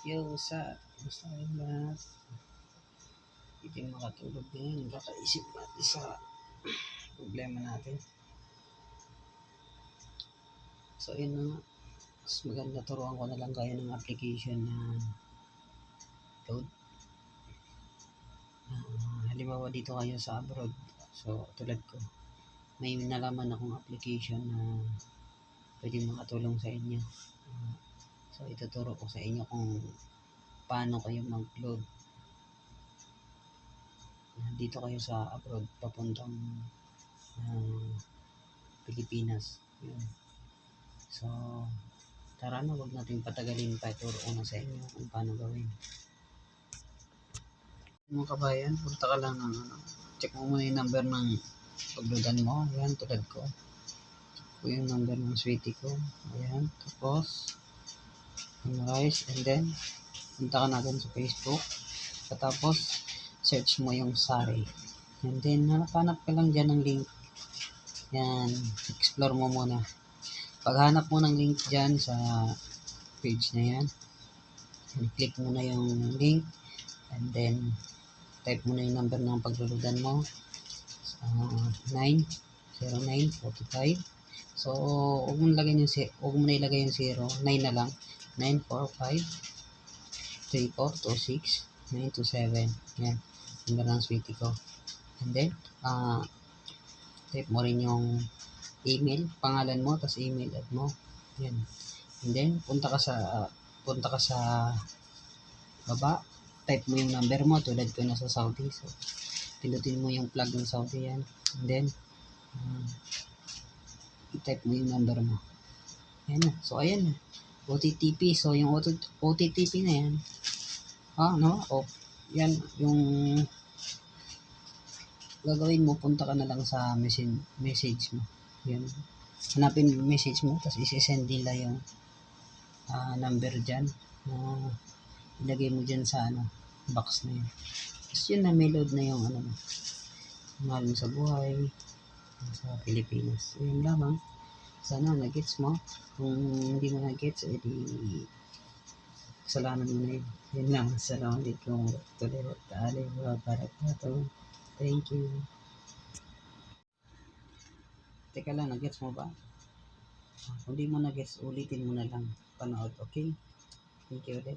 Yo, sa gusto kayong lahat? Hindi makatulog ngayon. Kakaisip natin sa problema natin. So, yun na nga. Mas maganda turuan ko na lang kayo ng application na load. Halimbawa dito kayo sa abroad. So, tulad ko. May nalaman akong application na pwede makatulong sa inyo. So, ituturo ko sa inyo kung paano kayo mag-load dito kayo sa abroad papuntang Pilipinas. Yun. So, tara na, wag natin patagalin pa. Ituro ko na sa inyo kung paano gawin. Mga kabayan, punta ka lang ng check mo muna yung number ng pagloadan mo. Ayan, tulad ko. Check ko yung number ng sweetie ko. Ayan, tapos memorize, and then punta ka natin sa Facebook. Tapos search mo yung Sari. And then hanap ka lang dyan ng link. Yan, explore mo muna. Paghanap mo ng link dyan sa page na yan, click mo na yung link, and then type mo na yung number ng pagluludan mo, 90945. So, huwag mo na ilagay yung 0, 9 na lang, 945-3426-927. Yan, number ng sweetie ko. And then, type mo rin yung email, pangalan mo, tas email ad mo. Yan. And then, punta ka sa baba, type mo yung number mo, tulad ko na sa Saudi. So, pindutin mo yung plug ng Saudi yan. And then, i-type mo yung number mo. Yan na. So, ayan na. OTTP. So, yung OTTP na yan. Yan, yung gagawin mo, punta ka na lang sa message mo. Yan. Hanapin yung message mo, tapos isi-send nila yung number dyan. Ilagay mo dyan sa box na yun. Tapos yun na, may load na yung mahal mo sa buhay sa Pilipinas. Yun lamang. Sana na-gets mo. Kung hindi mo na-gets, edi kasalanan mo na yun. Yun lang. Assalamualaikum warahmatullahi wabarakatuh. Thank you. Teka lang, na-gets mo ba? Kung di mo na-gets, ulitin mo na lang. Panood, okay? Thank you ulit.